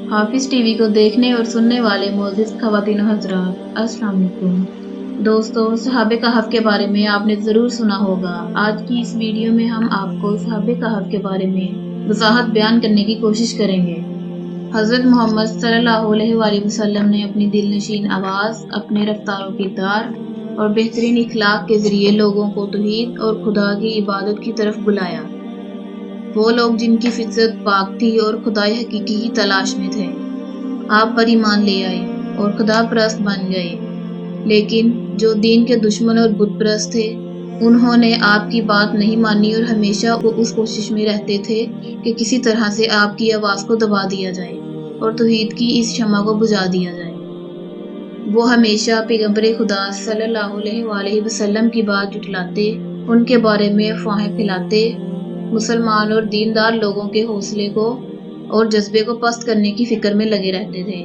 हाफिज TV को देखने और सुनने वाले मोअज़्ज़िज़ ख़वातीन और हज़रात, अस्सलाम वालेकुम। दोस्तों, सहाबे कहफ के बारे में आपने ज़रूर सुना होगा। आज की इस वीडियो में हम आपको सहाबे कहफ के बारे में वज़ाहत बयान करने की कोशिश करेंगे। हज़रत मोहम्मद सल्लल्लाहु अलैहि वसल्लम ने अपनी दिलनशीन आवाज़, अपने रफ्तार किरदार और बेहतरीन इखलाक के ज़रिए लोगों को तौहीद और खुदा की इबादत की तरफ बुलाया। वो लोग जिनकी फितरत पाक थी और खुदाई हकीकी की तलाश में थे, आप पर ईमान ले आए और खुदा परस्त बन गए। लेकिन जो दीन के दुश्मन और बुत परस्त थे, उन्होंने आपकी बात नहीं मानी और हमेशा वो उस कोशिश में रहते थे कि किसी तरह से आपकी आवाज़ को दबा दिया जाए और तौहीद की इस शम्मा को बुझा दिया जाए। वो हमेशा पैगम्बर खुदा सल्लल्लाहु अलैहि वसल्लम की बात जुटलाते, उनके बारे में अफवाहें फैलाते, मुसलमान और दीनदार लोगों के हौसले को और जज्बे को पस्त करने की फिक्र में लगे रहते थे।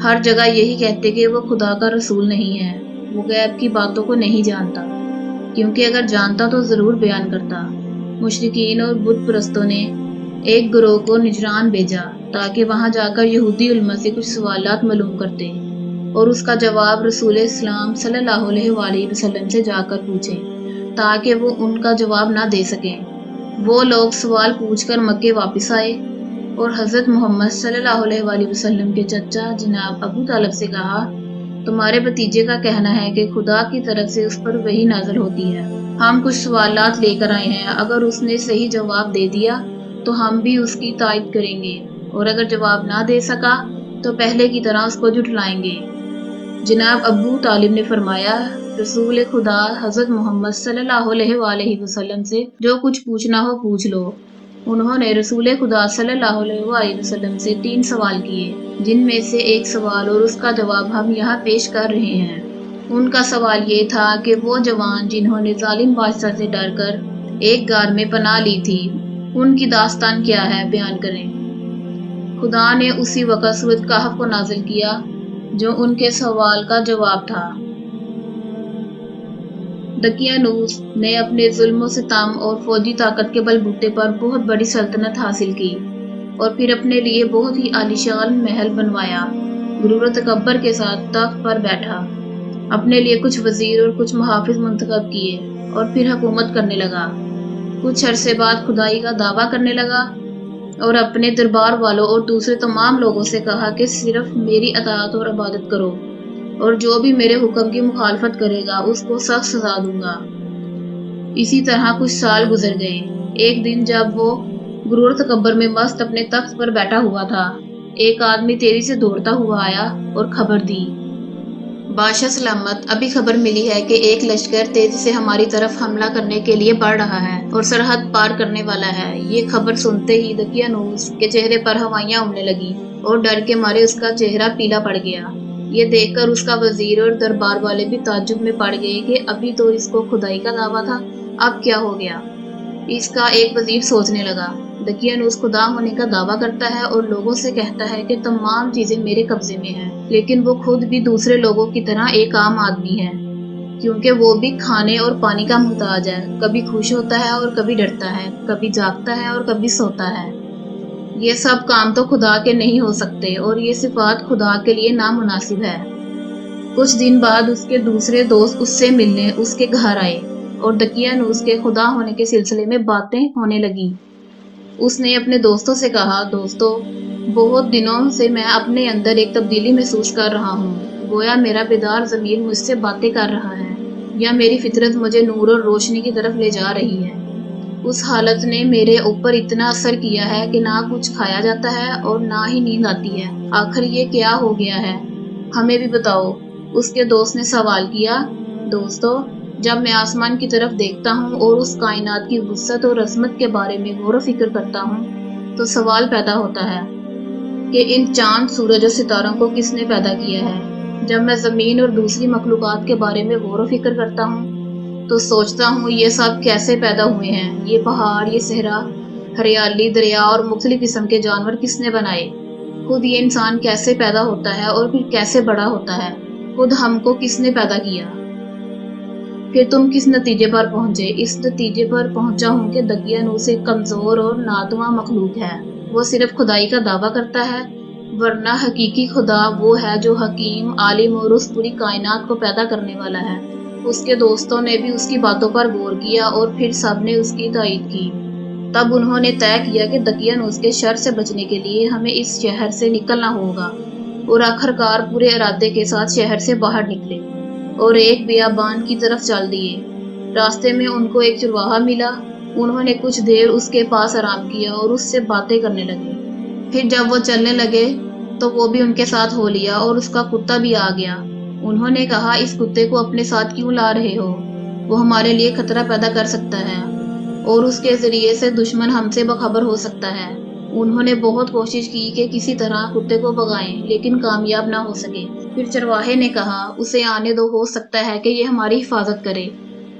हर जगह यही कहते कि वो खुदा का रसूल नहीं है, वो गैब की बातों को नहीं जानता, क्योंकि अगर जानता तो ज़रूर बयान करता। मुशरिकीन और बुत परस्तों ने एक गिरोह को निजरान भेजा ताकि वहां जाकर यहूदी उलमा से कुछ सवालात मालूम करते और उसका जवाब रसूल इस्लाम सल्लल्लाहु अलैहि वसल्लम से जाकर पूछे, ताकि वो उनका जवाब ना दे सकें। वो लोग सवाल पूछकर मक्के वापस आए और हज़रत मोहम्मद सल्लल्लाहु अलैहि वसल्लम के चचा जनाब अबू तालिब से कहा, तुम्हारे भतीजे का कहना है कि खुदा की तरफ से उस पर वही नाज़िल होती है। हम कुछ सवालात लेकर आए हैं, अगर उसने सही जवाब दे दिया तो हम भी उसकी तायद करेंगे और अगर जवाब ना दे सका तो पहले की तरह उसको झुठलाएंगे। जनाब अबू तालिब ने फरमाया, रसूल खुदा हज़रत मोहम्मद सल्लल्लाहु अलैहि वसल्लम से जो कुछ पूछना हो पूछ लो। उन्होंने रसूल खुदा सल्लल्लाहु अलैहि वसल्लम से 3 सवाल किए, जिनमें से एक सवाल और उसका जवाब हम यहाँ पेश कर रहे हैं। उनका सवाल ये था कि वो जवान जिन्होंने जालिम बादशाह से डरकर एक गार में पनाह ली थी, उनकी दास्तान क्या है, बयान करें। खुदा ने उसी वक़्त सूरत कहफ को नाज़िल किया जो उनके सवाल का जवाब था। दकियानूस ने अपने जुल्म सितम और फौजी ताकत के बलबूते पर बहुत बड़ी सल्तनत हासिल की और फिर अपने लिए बहुत ही आलीशान महल बनवाया। गुरूर तकब्बर के साथ तख्त पर बैठा, अपने लिए कुछ वजीर और कुछ मुहाफिज मुंतखब किए और फिर हुकूमत करने लगा। कुछ अरसे बाद खुदाई का दावा करने लगा और अपने दरबार वालों और दूसरे तमाम लोगों से कहा कि सिर्फ मेरी अताअत और इबादत करो और जो भी मेरे हुक्म की मुखालफत करेगा उसको सख्त सजा दूंगा। इसी तरह कुछ साल गुजर गए। एक दिन जब वो गुरूर तकब्बर में मस्त अपने तख्त पर बैठा हुआ था, एक आदमी तेजी से दौड़ता हुआ आया और खबर दी, बादशाह सलामत, अभी खबर मिली है कि एक लश्कर तेजी से हमारी तरफ हमला करने के लिए बढ़ रहा है और सरहद पार करने वाला है। ये खबर सुनते ही दकियानूस के चेहरे पर हवाइयां उड़ने लगी और डर के मारे उसका चेहरा पीला पड़ गया। ये देखकर उसका वजीर और दरबार वाले भी ताज्जुब में पड़ गए कि अभी तो इसको खुदाई का दावा था, अब क्या हो गया। इसका एक वजीर सोचने लगा, दकियानूस खुदा होने का दावा करता है और लोगों से कहता है कि तमाम चीजें मेरे कब्जे में हैं, लेकिन वो खुद भी दूसरे लोगों की तरह एक आम आदमी है, क्योंकि वो भी खाने और पानी का मुहताज है। कभी खुश होता है और कभी डरता है, कभी जागता है और कभी सोता है। ये सब काम तो खुदा के नहीं हो सकते और ये सिफात खुदा के लिए नामुनासिब है। कुछ दिन बाद उसके दूसरे दोस्त उससे मिलने उसके घर आए और दकियानूस के खुदा होने के सिलसिले में बातें होने लगी। उसने अपने दोस्तों से कहा, दोस्तों, बहुत दिनों से मैं अपने अंदर एक तब्दीली महसूस कर रहा हूँ, गोया मेरा बेदार ज़मीर मुझसे बातें कर रहा है या मेरी फितरत मुझे नूर और रोशनी की तरफ ले जा रही है। उस हालत ने मेरे ऊपर इतना असर किया है कि ना कुछ खाया जाता है और ना ही नींद आती है। आखिर ये क्या हो गया है, हमें भी बताओ। उसके दोस्त ने सवाल किया, दोस्तों, जब मैं आसमान की तरफ देखता हूँ और उस कायनात की वुसअत और अज़मत के बारे में गौर फिक्र करता हूँ तो सवाल पैदा होता है कि इन चांद, सूरज और सितारों को किसने पैदा किया है। जब मैं ज़मीन और दूसरी मखलूक़ात के बारे में गौर फिक्र करता हूँ तो सोचता हूँ ये सब कैसे पैदा हुए हैं। ये पहाड़, ये सहरा, हरियाली, दरिया और मुख्तलिफ किस्म के जानवर किसने बनाए। खुद ये इंसान कैसे पैदा होता है और फिर कैसे बड़ा होता है। खुद हमको किसने पैदा किया। फिर तुम किस नतीजे पर पहुंचे। इस नतीजे पर पहुंचा हूँ कि दकियानूस एक कमजोर और नातवा मखलूक है। वो सिर्फ खुदाई का दावा करता है ورنہ حقیقی خدا وہ ہے جو حکیم، عالم اور اس پوری کائنات کو پیدا کرنے والا ہے۔ اس کے دوستوں نے بھی اس کی باتوں پر غور کیا اور پھر سب نے اس کی تائید کی۔ تب انہوں نے طے کیا کہ دقیانوس کے شر سے بچنے کے لیے ہمیں اس شہر سے نکلنا ہوگا، اور آخرکار پورے ارادے کے ساتھ شہر سے باہر نکلے اور ایک بیابان کی طرف چل دیے۔ راستے میں ان کو ایک چرواہا ملا۔ انہوں نے کچھ دیر اس کے پاس آرام کیا اور اس سے باتیں کرنے لگے۔ پھر جب وہ چلنے لگے تو وہ بھی ان کے ساتھ ہو لیا اور اس کا کتا بھی آ گیا۔ انہوں نے کہا، اس کتے کو اپنے ساتھ کیوں لا رہے ہو؟ وہ ہمارے لیے خطرہ پیدا کر سکتا ہے اور اس کے ذریعے سے دشمن ہم سے باخبر ہو سکتا ہے۔ انہوں نے بہت کوشش کی کہ کسی طرح کتے کو بھگائیں، لیکن کامیاب نہ ہو سکے۔ پھر چرواہے نے کہا، اسے آنے دو، ہو سکتا ہے کہ یہ ہماری حفاظت کرے۔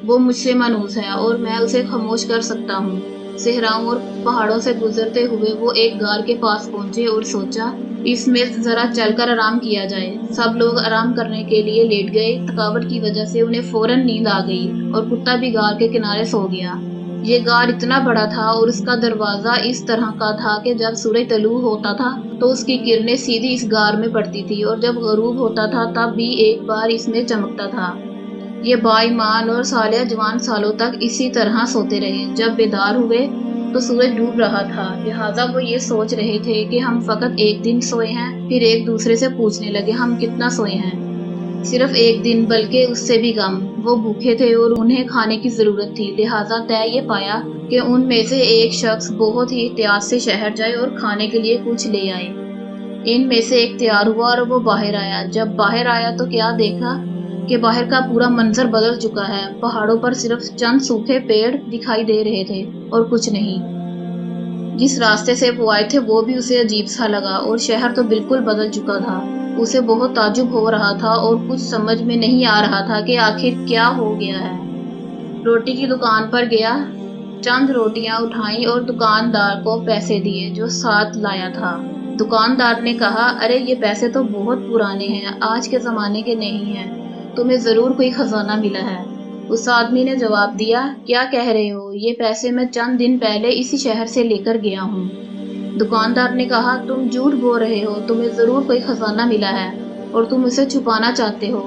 وہ مجھ سے مانوس ہے اور میں اسے خاموش کر سکتا ہوں۔ صحراؤں اور پہاڑوں سے گزرتے ہوئے وہ ایک غار کے پاس پہنچے اور سوچا، اس میں ذرا چل کر آرام کیا جائے۔ سب لوگ آرام کرنے کے لیے لیٹ گئے۔ تھکاوٹ کی وجہ سے انہیں فوراً نیند آ گئی اور کتا بھی غار کے کنارے سو گیا۔ یہ غار اتنا بڑا تھا اور اس کا دروازہ اس طرح کا تھا کہ جب سورج طلوع ہوتا تھا تو اس کی کرنیں سیدھی اس غار میں پڑتی تھی، اور جب غروب ہوتا تھا تب بھی ایک بار اس میں چمکتا تھا۔ یہ با ایمان اور صالح جوان سالوں تک اسی طرح سوتے رہے۔ جب بیدار ہوئے تو سورج ڈوب رہا تھا، لہٰذا وہ یہ سوچ رہے تھے کہ ہم فقط ایک دن سوئے ہیں۔ پھر ایک دوسرے سے پوچھنے لگے، ہم کتنا سوئے ہیں؟ صرف ایک دن، بلکہ اس سے بھی کم۔ وہ بھوکے تھے اور انہیں کھانے کی ضرورت تھی، لہٰذا طے یہ پایا کہ ان میں سے ایک شخص بہت ہی احتیاط سے شہر جائے اور کھانے کے لیے کچھ لے آئے۔ ان میں سے ایک تیار ہوا اور وہ باہر آیا۔ جب باہر آیا تو کیا دیکھا کہ باہر کا پورا منظر بدل چکا ہے۔ پہاڑوں پر صرف چند سوکھے پیڑ دکھائی دے رہے تھے اور کچھ نہیں۔ جس راستے سے وہ آئے تھے وہ بھی اسے عجیب سا لگا، اور شہر تو بالکل بدل چکا تھا۔ اسے بہت تعجب ہو رہا تھا اور کچھ سمجھ میں نہیں آ رہا تھا کہ آخر کیا ہو گیا ہے۔ روٹی کی دکان پر گیا، چند روٹیاں اٹھائیں اور دکاندار کو پیسے دیے جو ساتھ لایا تھا۔ دکاندار نے کہا، ارے یہ پیسے تو بہت پرانے ہیں، آج کے زمانے کے نہیں ہیں، تمہیں ضرور کوئی خزانہ ملا ہے۔ اس آدمی نے جواب دیا، کیا کہہ رہے ہو؟ یہ پیسے میں چند دن پہلے اسی شہر سے لے کر گیا ہوں۔ دکاندار نے کہا، تم جھوٹ بول رہے ہو، تمہیں ضرور کوئی خزانہ ملا ہے اور تم اسے چھپانا چاہتے ہو۔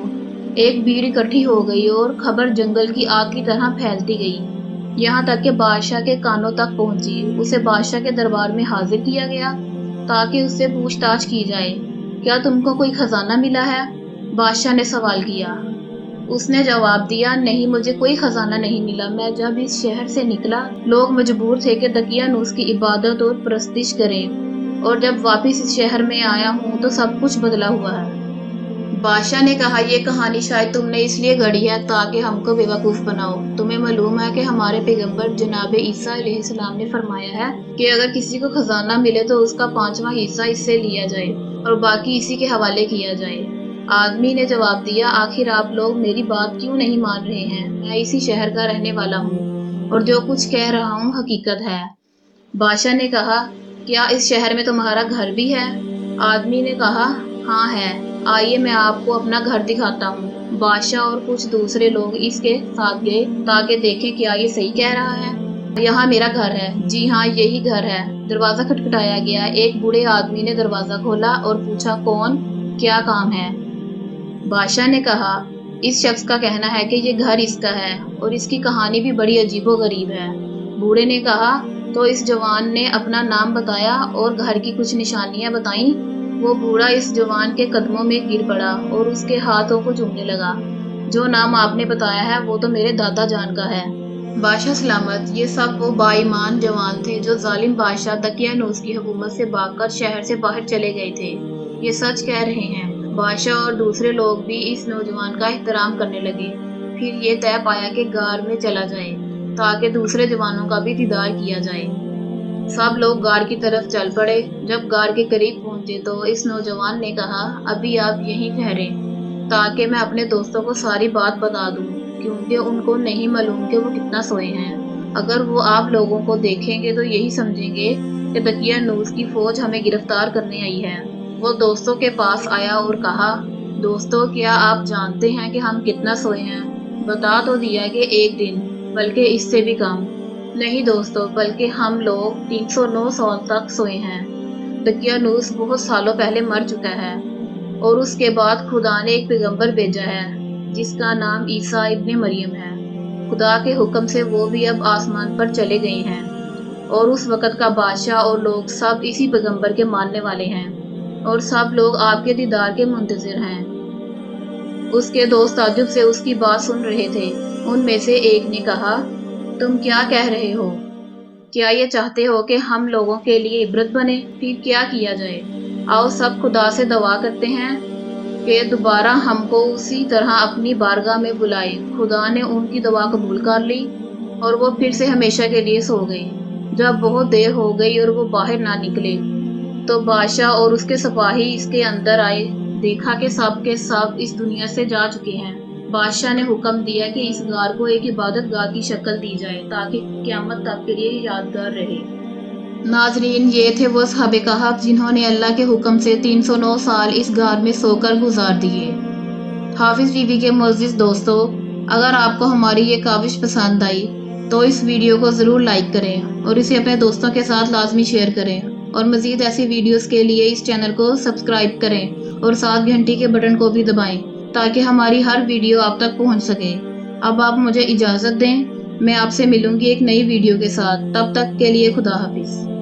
ایک بھیڑ اکٹھی ہو گئی اور خبر جنگل کی آگ کی طرح پھیلتی گئی، یہاں تک کہ بادشاہ کے کانوں تک پہنچی۔ اسے بادشاہ کے دربار میں حاضر کیا گیا تاکہ اس سے پوچھ تاچھ کی جائے، کیا تم کو کوئی خزانہ ملا ہے؟ بادشاہ نے سوال کیا۔ اس نے جواب دیا، نہیں، مجھے کوئی خزانہ نہیں ملا۔ میں جب اس شہر سے نکلا لوگ مجبور تھے کہ دقیانوس کی عبادت اور پرستش کریں، اور جب واپس اس شہر میں آیا ہوں تو سب کچھ بدلا ہوا ہے۔ بادشاہ نے کہا، یہ کہانی شاید تم نے اس لیے گڑھی ہے تاکہ ہم کو بے وقوف بناؤ۔ تمہیں معلوم ہے کہ ہمارے پیغمبر جناب عیسیٰ علیہ السلام نے فرمایا ہے کہ اگر کسی کو خزانہ ملے تو اس کا 5واں حصہ اس سے لیا جائے اور باقی اسی کے حوالے کیا جائے۔ آدمی نے جواب دیا، آخر آپ لوگ میری بات کیوں نہیں مان رہے ہیں؟ میں اسی شہر کا رہنے والا ہوں اور جو کچھ کہہ رہا ہوں حقیقت ہے۔ بادشاہ نے کہا، کیا اس شہر میں تمہارا گھر بھی ہے؟ آدمی نے کہا، ہاں ہے، آئیے میں آپ کو اپنا گھر دکھاتا ہوں۔ بادشاہ اور کچھ دوسرے لوگ اس کے ساتھ گئے تاکہ دیکھیں کیا یہ صحیح کہہ رہا ہے۔ یہاں میرا گھر ہے، جی ہاں یہی گھر ہے۔ دروازہ کھٹکھٹایا گیا۔ ایک بوڑھے آدمی نے دروازہ کھولا اور پوچھا، کون؟ کیا کام ہے؟ بادشاہ نے کہا، اس شخص کا کہنا ہے کہ یہ گھر اس کا ہے اور اس کی کہانی بھی بڑی عجیب و غریب ہے۔ بوڑھے نے کہا، تو اس جوان نے اپنا نام بتایا اور گھر کی کچھ نشانیاں بتائیں۔ وہ بوڑھا اس جوان کے قدموں میں گر پڑا اور اس کے ہاتھوں کو چومنے لگا۔ جو نام آپ نے بتایا ہے وہ تو میرے دادا جان کا ہے۔ بادشاہ سلامت، یہ سب وہ با ایمان جوان تھے جو ظالم بادشاہ دقیانوس کی حکومت سے بھاگ کر شہر سے باہر چلے گئے تھے۔ یہ سچ کہہ رہے ہیں۔ بادشاہ اور دوسرے لوگ بھی اس نوجوان کا احترام کرنے لگے۔ پھر یہ طے پایا کہ غار میں چلا جائے تاکہ دوسرے جوانوں کا بھی دیدار کیا جائے۔ سب لوگ غار کی طرف چل پڑے۔ جب غار کے قریب پہنچے تو اس نوجوان نے کہا، ابھی آپ یہیں ٹھہریں تاکہ میں اپنے دوستوں کو ساری بات بتا دوں، کیونکہ ان کو نہیں معلوم کہ وہ کتنا سوئے ہیں۔ اگر وہ آپ لوگوں کو دیکھیں گے تو یہی سمجھیں گے کہ دقیانوس کی فوج ہمیں گرفتار کرنے آئی ہے۔ وہ دوستوں کے پاس آیا اور کہا، دوستو، کیا آپ جانتے ہیں کہ ہم کتنا سوئے ہیں؟ بتا تو دیا کہ ایک دن، بلکہ اس سے بھی کم۔ نہیں دوستو، بلکہ ہم لوگ 309 سال تک سوئے ہیں۔ दकियानूस बहुत सालों पहले मर चुका है और उसके बाद खुदा ने एक पैगंबर भेजा है जिसका नाम ईसा इब्ने मरियम है। खुदा के हुक्म से वो भी अब आसमान पर चले गए हैं और उस वक़्त का बादशाह और लोग सब इसी पैगंबर के मानने वाले हैं और सब लोग आपके दीदार के मुंतज़िर हैं। उसके दोस्त ताज्जुब से उसकी बात सुन रहे थे। उनमें से एक ने कहा, तुम क्या कह रहे हो? क्या ये चाहते हो कि हम लोगों के लिए इबरत बने? फिर क्या किया जाए? आओ सब खुदा से दुआ करते हैं कि दोबारा हमको उसी तरह अपनी बारगाह में बुलाए। खुदा ने उनकी दुआ कबूल कर ली और वो फिर से हमेशा के लिए सो गए। जब बहुत देर हो गई और वो बाहर ना निकले तो बादशाह और उसके सिपाही इसके अंदर आए। देखा कि सब के सब इस दुनिया से जा चुके हैं। बादशाह ने हुक्म दिया कि इस गार को एक इबादत गाह की शक्ल दी जाए ताकि क़यामत तक के लिए यादगार रहे। नाजरीन, ये थे वो सहाबे कहफ जिन्होंने अल्लाह के हुक्म से 309 साल इस गार में सोकर गुजार दिए। हाफिज टीवी के मुअज़्ज़िज़ दोस्तों, अगर आपको हमारी ये काविश पसंद आई तो इस वीडियो को ज़रूर लाइक करें और इसे अपने दोस्तों के साथ लाजमी शेयर करें और मज़ीद ऐसी वीडियोस के लिए इस चैनल को सब्सक्राइब करें और साथ घंटी के बटन को भी दबाएं ताकि हमारी हर वीडियो आप तक पहुंच सके। अब आप मुझे इजाज़त दें, मैं आपसे मिलूंगी एक नई वीडियो के साथ। तब तक के लिए खुदा हाफिज़।